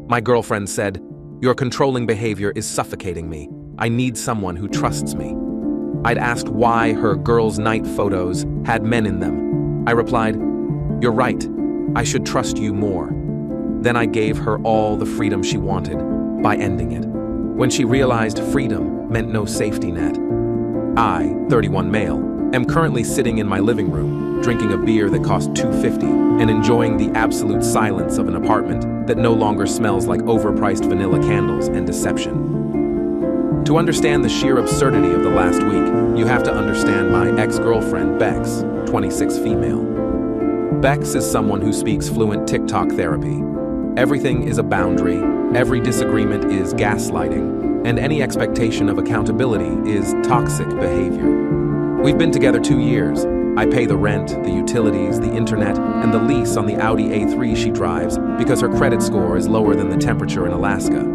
My girlfriend said, "Your controlling behavior is suffocating me. I need someone who trusts me." I'd asked why her girls' night photos had men in them. I replied, "You're right. I should trust you more." Then I gave her all the freedom she wanted by ending it. When she realized freedom meant no safety net. I, 31 male, am currently sitting in my living room, drinking a beer that cost $2.50 and enjoying the absolute silence of an apartment that no longer smells like overpriced vanilla candles and deception. To understand the sheer absurdity of the last week, you have to understand my ex-girlfriend, Bex, 26 female. Bex is someone who speaks fluent TikTok therapy. Everything is a boundary, every disagreement is gaslighting, and any expectation of accountability is toxic behavior. We've been together 2 years. I pay the rent, the utilities, the internet, and the lease on the Audi A3 she drives because her credit score is lower than the temperature in Alaska.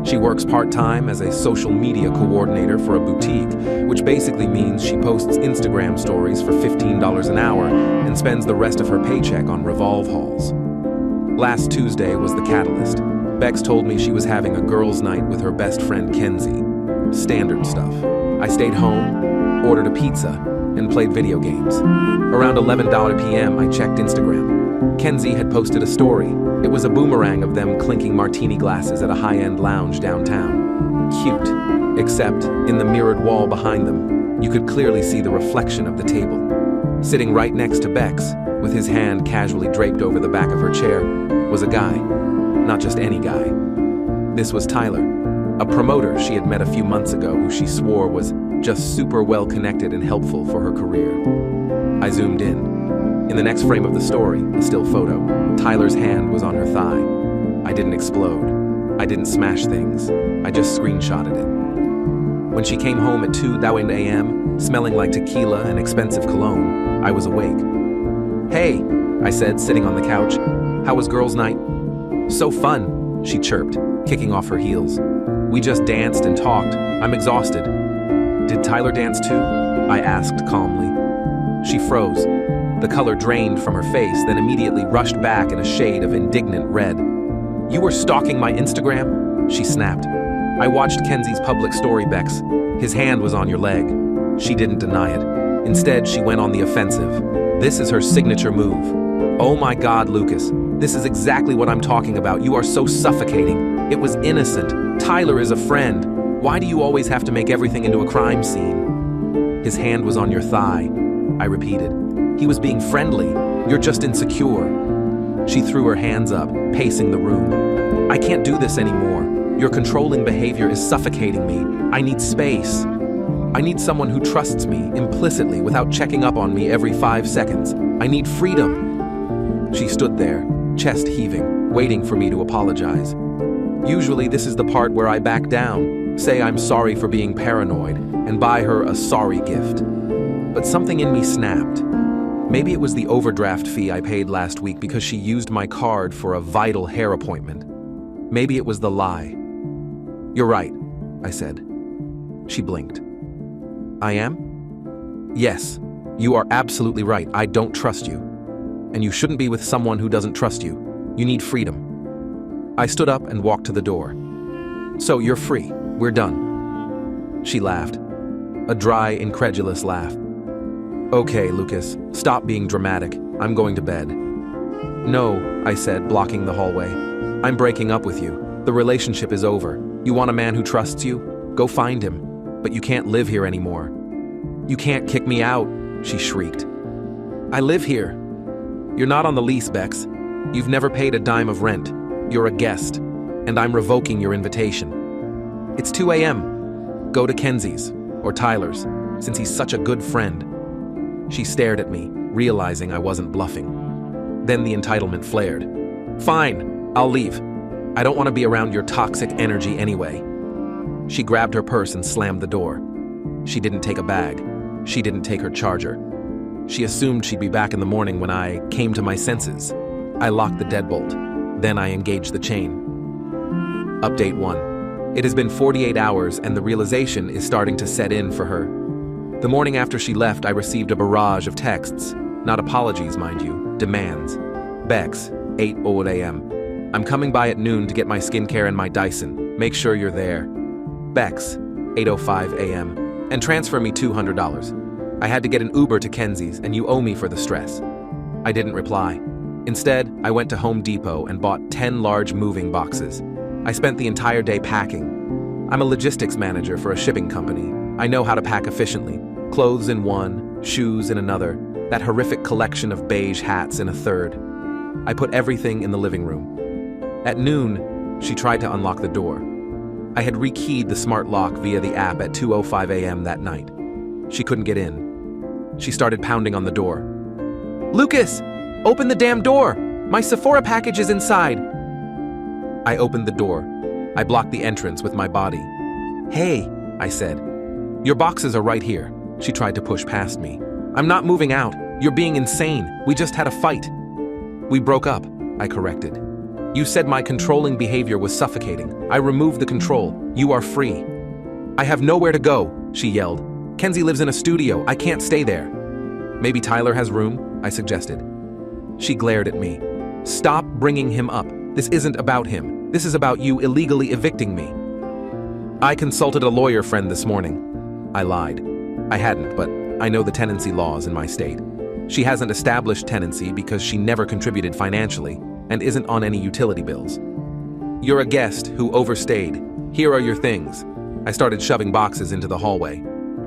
She works part-time as a social media coordinator for a boutique, which basically means she posts Instagram stories for $15 an hour and spends the rest of her paycheck on Revolve hauls. Last Tuesday was the catalyst. Bex told me she was having a girls' night with her best friend Kenzie. Standard stuff. I stayed home, ordered a pizza, and played video games. Around 11 p.m., I checked Instagram. Kenzie had posted a story. It was a boomerang of them clinking martini glasses at a high-end lounge downtown. Cute. Except, in the mirrored wall behind them, you could clearly see the reflection of the table. Sitting right next to Bex, with his hand casually draped over the back of her chair, was a guy. Not just any guy. This was Tyler, a promoter she had met a few months ago who she swore was just super well-connected and helpful for her career. I zoomed in. In the next frame of the story, a still photo, Tyler's hand was on her thigh. I didn't explode. I didn't smash things. I just screenshotted it. When she came home at 2 a.m., smelling like tequila and expensive cologne, I was awake. "Hey," I said, sitting on the couch. "How was girls' night?" "So fun," she chirped, kicking off her heels. "We just danced and talked. I'm exhausted." "Did Tyler dance too?" I asked calmly. She froze. The color drained from her face, then immediately rushed back in a shade of indignant red. "You were stalking my Instagram?" she snapped. "I watched Kenzie's public story, Bex. His hand was on your leg." She didn't deny it. Instead, she went on the offensive. This is her signature move. "Oh my God, Lucas. This is exactly what I'm talking about. You are so suffocating. It was innocent. Tyler is a friend. Why do you always have to make everything into a crime scene?" "His hand was on your thigh," I repeated. "He was being friendly. You're just insecure." She threw her hands up, pacing the room. "I can't do this anymore. Your controlling behavior is suffocating me. I need space. I need someone who trusts me implicitly without checking up on me every 5 seconds. I need freedom." She stood there, chest heaving, waiting for me to apologize. Usually this is the part where I back down, say I'm sorry for being paranoid, and buy her a sorry gift. But something in me snapped. Maybe it was the overdraft fee I paid last week because she used my card for a vital hair appointment. Maybe it was the lie. "You're right," I said. She blinked. "I am?" "Yes, you are absolutely right. I don't trust you. And you shouldn't be with someone who doesn't trust you. You need freedom." I stood up and walked to the door. "So you're free. We're done." She laughed. A dry, incredulous laugh. "Okay, Lucas, stop being dramatic. I'm going to bed." "No," I said, blocking the hallway. "I'm breaking up with you. The relationship is over. You want a man who trusts you? Go find him. But you can't live here anymore." "You can't kick me out," she shrieked. "I live here." "You're not on the lease, Bex. You've never paid a dime of rent. You're a guest, and I'm revoking your invitation." "It's 2 a.m. Go to Kenzie's, or Tyler's, since he's such a good friend." She stared at me, realizing I wasn't bluffing. Then the entitlement flared. "Fine, I'll leave. I don't want to be around your toxic energy anyway." She grabbed her purse and slammed the door. She didn't take a bag. She didn't take her charger. She assumed she'd be back in the morning when I came to my senses. I locked the deadbolt. Then I engaged the chain. Update 1. It has been 48 hours and the realization is starting to set in for her. The morning after she left, I received a barrage of texts. Not apologies, mind you, demands. "Bex, 8 a.m. I'm coming by at noon to get my skincare and my Dyson. Make sure you're there. Bex, 8:05 a.m. And transfer me $200. I had to get an Uber to Kenzie's, and you owe me for the stress. I didn't reply. Instead, I went to Home Depot and bought 10 large moving boxes. I spent the entire day packing. I'm a logistics manager for a shipping company. I know how to pack efficiently. Clothes in one, shoes in another, that horrific collection of beige hats in a third. I put everything in the living room. At noon, she tried to unlock the door. I had rekeyed the smart lock via the app at 2:05 a.m. that night. She couldn't get in. She started pounding on the door. "Lucas, open the damn door! My Sephora package is inside!" I opened the door. I blocked the entrance with my body. "Hey," I said. "Your boxes are right here." She tried to push past me. "I'm not moving out. You're being insane. We just had a fight." "We broke up," I corrected. "You said my controlling behavior was suffocating. I removed the control. You are free." "I have nowhere to go," she yelled. "Kenzie lives in a studio. I can't stay there." "Maybe Tyler has room," I suggested. She glared at me. "Stop bringing him up. This isn't about him. This is about you illegally evicting me." "I consulted a lawyer friend this morning." I lied. I hadn't, but I know the tenancy laws in my state. She hasn't established tenancy because she never contributed financially and isn't on any utility bills. "You're a guest who overstayed. Here are your things." I started shoving boxes into the hallway.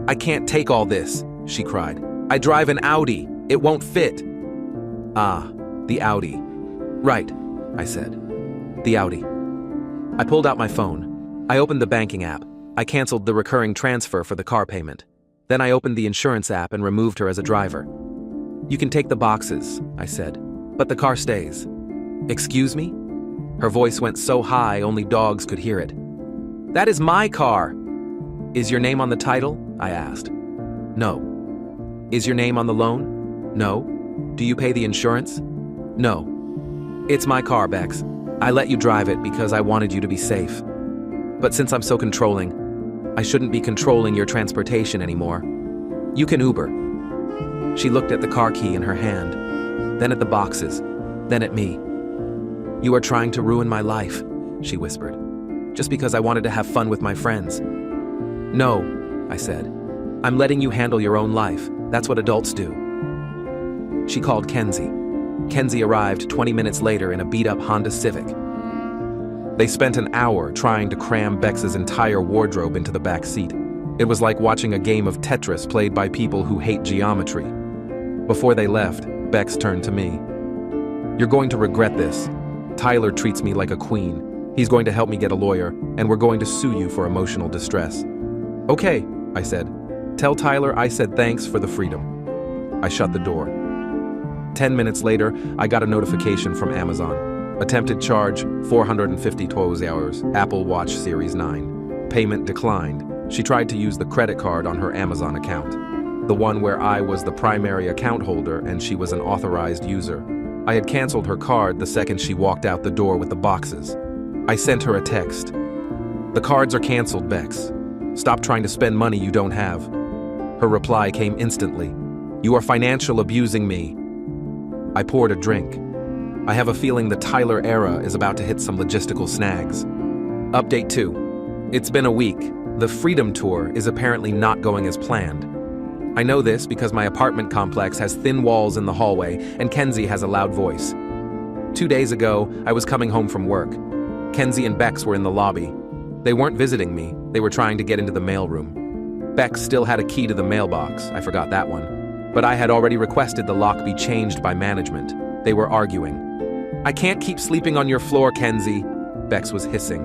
"I can't take all this," she cried. "I drive an Audi. It won't fit." "Ah, the Audi." "Right," I said. "The Audi." I pulled out my phone. I opened the banking app. I canceled the recurring transfer for the car payment. Then I opened the insurance app and removed her as a driver. "You can take the boxes," I said, "but the car stays." "Excuse me?" Her voice went so high only dogs could hear it. "That is my car!" "Is your name on the title?" I asked. "No." "Is your name on the loan?" "No." "Do you pay the insurance?" "No." "It's my car, Bex. I let you drive it because I wanted you to be safe. But since I'm so controlling, I shouldn't be controlling your transportation anymore. You can Uber." She looked at the car key in her hand, then at the boxes, then at me. "You are trying to ruin my life," she whispered, "just because I wanted to have fun with my friends." "No," I said. "I'm letting you handle your own life. That's what adults do." She called Kenzie. Kenzie arrived 20 minutes later in a beat-up Honda Civic. They spent an hour trying to cram Bex's entire wardrobe into the back seat. It was like watching a game of Tetris played by people who hate geometry. Before they left, Bex turned to me. "You're going to regret this. Tyler treats me like a queen. He's going to help me get a lawyer, and we're going to sue you for emotional distress." "Okay," I said. "Tell Tyler I said thanks for the freedom." I shut the door. 10 minutes later, I got a notification from Amazon. Attempted charge, 450 hours, Apple Watch Series 9. Payment declined. She tried to use the credit card on her Amazon account, the one where I was the primary account holder and she was an authorized user. I had canceled her card the second she walked out the door with the boxes. I sent her a text. "The cards are canceled, Bex. Stop trying to spend money you don't have." Her reply came instantly. "You are financial abusing me." I poured a drink. I have a feeling the Tyler era is about to hit some logistical snags. Update 2. It's been a week. The Freedom Tour is apparently not going as planned. I know this because my apartment complex has thin walls in the hallway and Kenzie has a loud voice. 2 days ago, I was coming home from work. Kenzie and Bex were in the lobby. They weren't visiting me, they were trying to get into the mailroom. Bex still had a key to the mailbox, I forgot that one. But I had already requested the lock be changed by management. They were arguing. "I can't keep sleeping on your floor, Kenzie," Bex was hissing.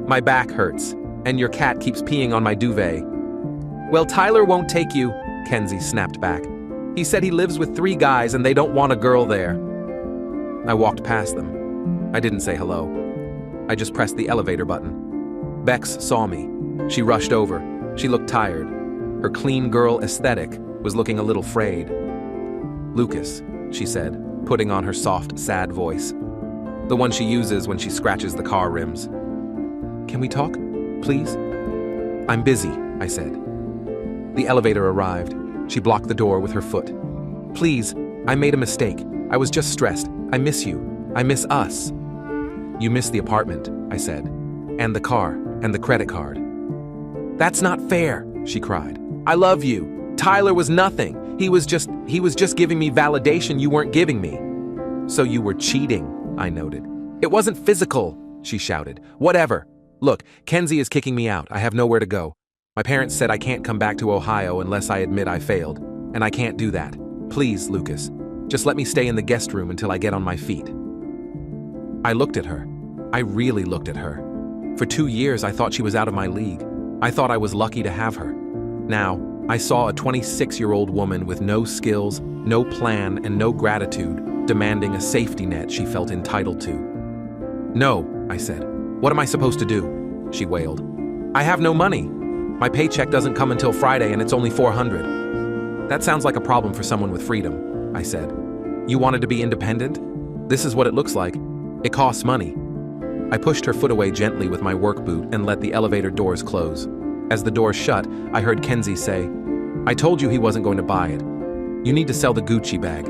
"My back hurts, and your cat keeps peeing on my duvet." "Well, Tyler won't take you," Kenzie snapped back. "He said he lives with 3 guys and they don't want a girl there." I walked past them. I didn't say hello. I just pressed the elevator button. Bex saw me. She rushed over. She looked tired. Her clean girl aesthetic was looking a little frayed. "Lucas," she said, putting on her soft, sad voice. The one she uses when she scratches the car rims. "Can we talk, please?" "I'm busy," I said. The elevator arrived. She blocked the door with her foot. "Please, I made a mistake. I was just stressed. I miss you. I miss us." You missed the apartment, I said. And the car, and the credit card. That's not fair, she cried. I love you. Tyler was nothing. He was just giving me validation you weren't giving me. So you were cheating, I noted. It wasn't physical, she shouted. Whatever. Look, Kenzie is kicking me out. I have nowhere to go. My parents said I can't come back to Ohio unless I admit I failed. And I can't do that. Please, Lucas. Just let me stay in the guest room until I get on my feet. I looked at her. I really looked at her. For 2 years, I thought she was out of my league. I thought I was lucky to have her. Now, I saw a 26-year-old woman with no skills, no plan, and no gratitude, demanding a safety net she felt entitled to. No, I said. What am I supposed to do? She wailed. I have no money. My paycheck doesn't come until Friday and it's only $400. That sounds like a problem for someone with freedom, I said. You wanted to be independent? This is what it looks like. It costs money. I pushed her foot away gently with my work boot and let the elevator doors close. As the doors shut, I heard Kenzie say, I told you he wasn't going to buy it. You need to sell the Gucci bag.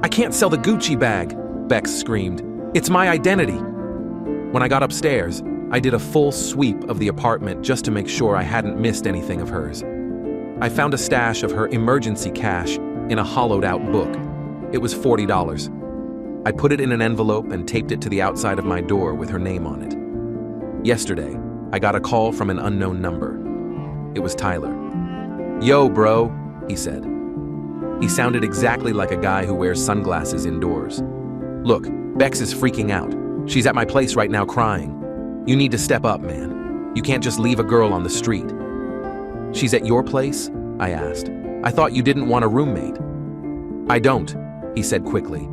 I can't sell the Gucci bag, Bex screamed. It's my identity. When I got upstairs, I did a full sweep of the apartment just to make sure I hadn't missed anything of hers. I found a stash of her emergency cash in a hollowed-out book. It was $40. I put it in an envelope and taped it to the outside of my door with her name on it. Yesterday, I got a call from an unknown number. It was Tyler. Yo, bro, he said. He sounded exactly like a guy who wears sunglasses indoors. Look, Bex is freaking out. She's at my place right now crying. You need to step up, man. You can't just leave a girl on the street. She's at your place? I asked. I thought you didn't want a roommate. I don't, he said quickly.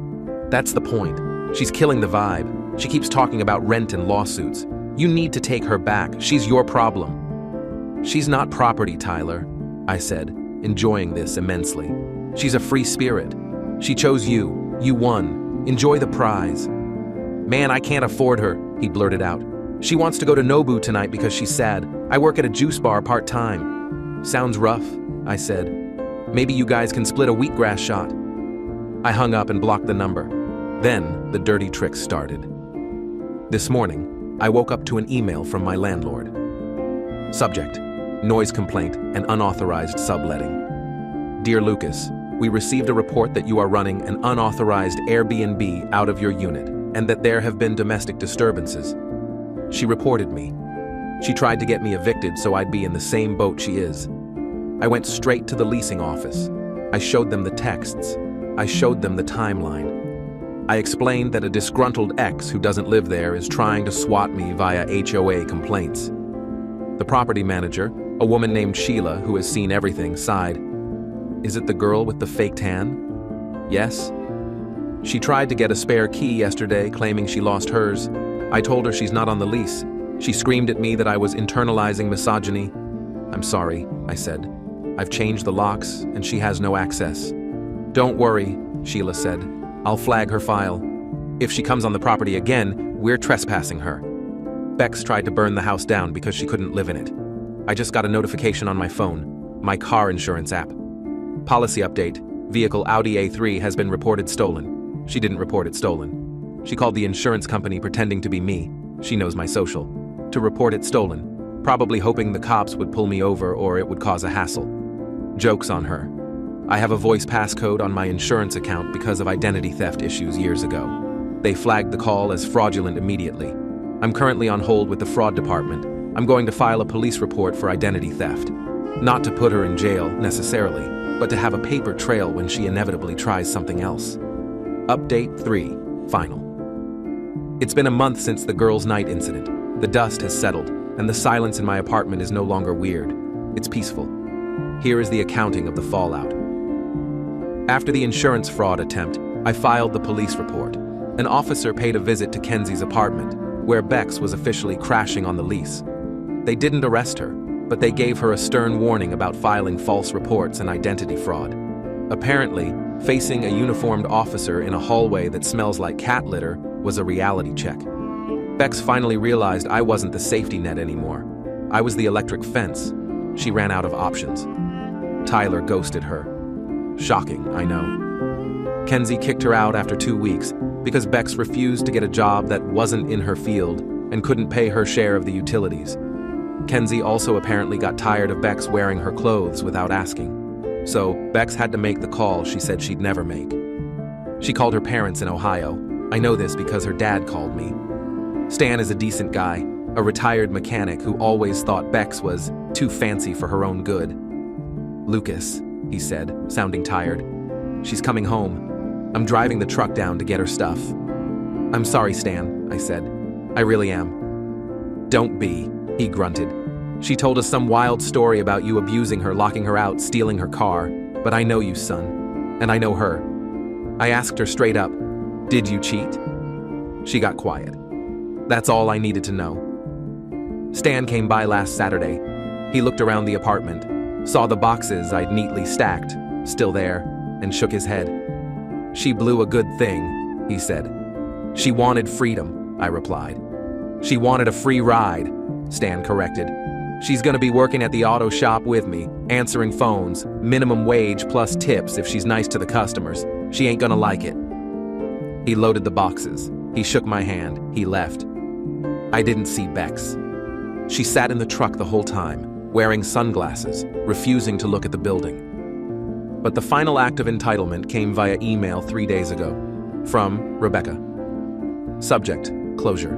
That's the point. She's killing the vibe. She keeps talking about rent and lawsuits. You need to take her back. She's your problem. She's not property, Tyler, I said, enjoying this immensely. She's a free spirit. She chose you. You won. Enjoy the prize. Man, I can't afford her, he blurted out. She wants to go to Nobu tonight because she's sad. I work at a juice bar part-time. Sounds rough, I said. Maybe you guys can split a wheatgrass shot. I hung up and blocked the number. Then the dirty tricks started. This morning, I woke up to an email from my landlord. Subject: noise complaint and unauthorized subletting. Dear Lucas, we received a report that you are running an unauthorized Airbnb out of your unit and that there have been domestic disturbances. She reported me. She tried to get me evicted so I'd be in the same boat she is. I went straight to the leasing office. I showed them the texts. I showed them the timeline. I explained that a disgruntled ex who doesn't live there is trying to swat me via HOA complaints. The property manager, a woman named Sheila who has seen everything, sighed. Is it the girl with the fake tan? Yes. She tried to get a spare key yesterday, claiming she lost hers. I told her she's not on the lease. She screamed at me that I was internalizing misogyny. I'm sorry, I said. I've changed the locks, and she has no access. Don't worry, Sheila said. I'll flag her file. If she comes on the property again, we're trespassing her. Bex tried to burn the house down because she couldn't live in it. I just got a notification on my phone, my car insurance app. Policy update. Vehicle Audi A3 has been reported stolen. She didn't report it stolen. She called the insurance company pretending to be me. She knows my social. To report it stolen, probably hoping the cops would pull me over or it would cause a hassle. Joke's on her. I have a voice passcode on my insurance account because of identity theft issues years ago. They flagged the call as fraudulent immediately. I'm currently on hold with the fraud department. I'm going to file a police report for identity theft. Not to put her in jail, necessarily, but to have a paper trail when she inevitably tries something else. Update 3. Final. It's been a month since the girls' night incident. The dust has settled, and the silence in my apartment is no longer weird. It's peaceful. Here is the accounting of the fallout. After the insurance fraud attempt, I filed the police report. An officer paid a visit to Kenzie's apartment, where Bex was officially crashing on the lease. They didn't arrest her, but they gave her a stern warning about filing false reports and identity fraud. Apparently, facing a uniformed officer in a hallway that smells like cat litter was a reality check. Bex finally realized I wasn't the safety net anymore. I was the electric fence. She ran out of options. Tyler ghosted her. Shocking, I know. Kenzie kicked her out after 2 weeks, because Bex refused to get a job that wasn't in her field and couldn't pay her share of the utilities. Kenzie also apparently got tired of Bex wearing her clothes without asking. So Bex had to make the call she said she'd never make. She called her parents in Ohio. I know this because her dad called me. Stan is a decent guy, a retired mechanic who always thought Bex was too fancy for her own good. "Lucas," he said, sounding tired. "She's coming home. I'm driving the truck down to get her stuff." "I'm sorry, Stan," I said. "I really am." "Don't be," he grunted. "She told us some wild story about you abusing her, locking her out, stealing her car. But I know you, son. And I know her." I asked her straight up, "Did you cheat?" She got quiet. That's all I needed to know. Stan came by last Saturday. He looked around the apartment, saw the boxes I'd neatly stacked, still there, and shook his head. "She blew a good thing," he said. "She wanted freedom," I replied. "She wanted a free ride," Stan corrected. "She's gonna be working at the auto shop with me, answering phones, minimum wage plus tips if she's nice to the customers. She ain't gonna like it." He loaded the boxes. He shook my hand. He left. I didn't see Bex. She sat in the truck the whole time, wearing sunglasses, refusing to look at the building. But the final act of entitlement came via email 3 days ago. From Rebecca. Subject: closure.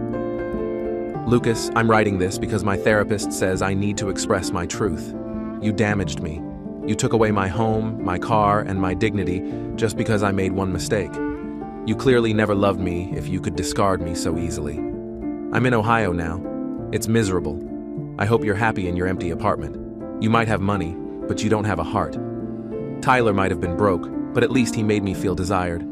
"Lucas, I'm writing this because my therapist says I need to express my truth. You damaged me. You took away my home, my car, and my dignity just because I made one mistake. You clearly never loved me if you could discard me so easily. I'm in Ohio now. It's miserable. I hope you're happy in your empty apartment. You might have money, but you don't have a heart. Tyler might have been broke, but at least he made me feel desired.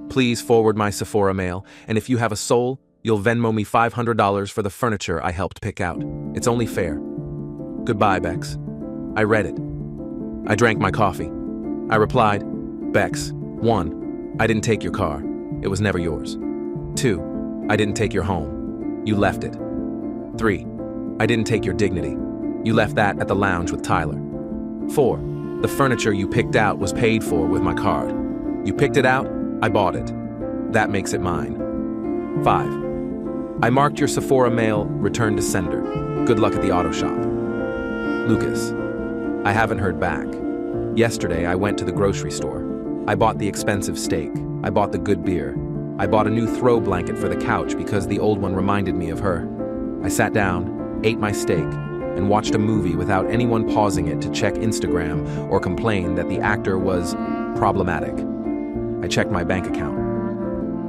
Please forward my Sephora mail, and if you have a soul, you'll Venmo me $500 for the furniture I helped pick out. It's only fair. Goodbye, Bex." I read it. I drank my coffee. I replied, "Bex, 1. I didn't take your car. It was never yours. 2. I didn't take your home. You left it. 3. I didn't take your dignity. You left that at the lounge with Tyler. 4. The furniture you picked out was paid for with my card. You picked it out, I bought it. That makes it mine. 5. I marked your Sephora mail returned to sender. Good luck at the auto shop. Lucas." I haven't heard back. Yesterday, I went to the grocery store. I bought the expensive steak. I bought the good beer. I bought a new throw blanket for the couch because the old one reminded me of her. I sat down, ate my steak, and watched a movie without anyone pausing it to check Instagram or complain that the actor was problematic. I checked my bank account.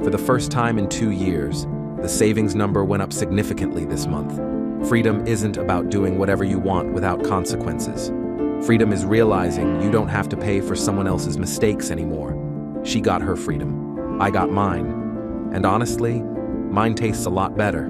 For the first time in 2 years, the savings number went up significantly this month. Freedom isn't about doing whatever you want without consequences. Freedom is realizing you don't have to pay for someone else's mistakes anymore. She got her freedom. I got mine. And honestly, mine tastes a lot better.